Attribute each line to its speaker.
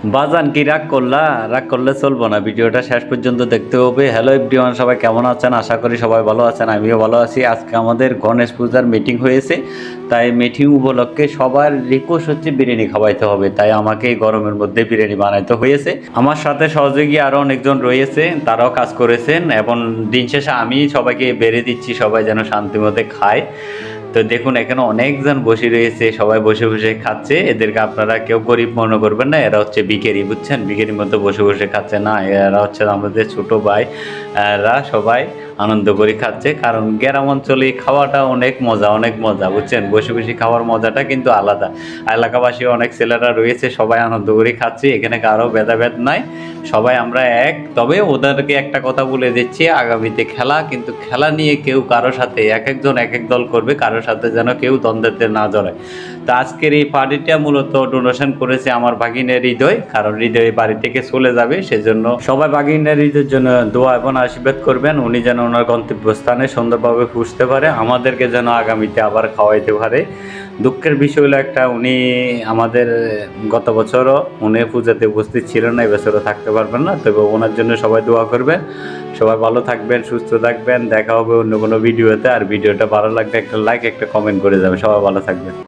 Speaker 1: বাজান কি রাগ করলা? রাগ করলে চলবো না, ভিডিওটা শেষ পর্যন্ত দেখতে হবে। হ্যালো এভরিওয়ান, সবাই কেমন আছেন? আশা করি সবাই ভালো আছেন, আমিও ভালো আছি। আজকে আমাদের গণেশ পূজার মিটিং হয়েছে, তাই মিটিং উপলক্ষে সবার রিকোয়েস্ট হচ্ছে বিরিয়ানি খাওয়াইতে হবে, তাই আমাকে এই গরমের মধ্যে বিরিয়ানি বানাইতে হয়েছে। আমার সাথে সহযোগী আরও অনেকজন রয়েছে, তারাও কাজ করেছেন এবং দিন শেষে আমি সবাইকে বেড়ে দিচ্ছি, সবাই যেন শান্তিমতে খায়। তো দেখুন এখানে অনেকজন বসে রয়েছে, সবাই বসে বসে খাচ্ছে। এদেরকে আপনারা কেউ গরিব মনে করবেন না, এরা হচ্ছে ভিখারি, বুঝছেন? ভিখারির মধ্যে বসে বসে খাচ্ছে না, এরা হচ্ছে আমাদের ছোট ভাই। এরা সবাই আনন্দ করে খাচ্ছে, কারণ গ্রাম অঞ্চলে খাওয়াটা অনেক মজা, অনেক মজা, বুঝছেন? বসে বসে খাওয়ার মজাটা কিন্তু আলাদা। এলাকাবাসী অনেক ছেলেরা রয়েছে, সবাই আনন্দ করে খাচ্ছে, এখানে কারো ভেদাভেদ নাই, সবাই আমরা এক। তবে ওদেরকে একটা কথা বলে দিচ্ছি, আগামীতে খেলা কিন্তু খেলা নিয়ে কেউ কারোর সাথে এক একজন এক এক দল করবে, কারোর সাথে যেন কেউ দ্বন্দ্বেতে না জড়ায়। তো আজকের এই পার্টিটা মূলত ডোনেশন করেছে আমার ভাগিনের হৃদয়, কারণ হৃদয় বাড়ি থেকে চলে যাবে, সেজন্য সবাই ভাগিনের হৃদয়ের জন্য দোয়া এবং আশীর্বাদ করবেন, উনি যেন ওনার গন্তব্যস্থানে সুন্দরভাবে পৌঁছতে পারে, আমাদেরকে যেন আগামীতে আবার খাওয়াইতে পারে। দুঃখের বিষয় হলো একটা, উনি আমাদের গত বছরও উনি পূজাতে উপস্থিত ছিলেন না, এবছরও থাকতে পারবেন না। তবে ওনার জন্য সবাই দোয়া করবেন। সবাই ভালো থাকবেন, সুস্থ থাকবেন, দেখা হবে অন্য কোনো ভিডিওতে। আর ভিডিওটা ভালো লাগলে একটা লাইক, একটা কমেন্ট করে যাবে। সবাই ভালো থাকবেন।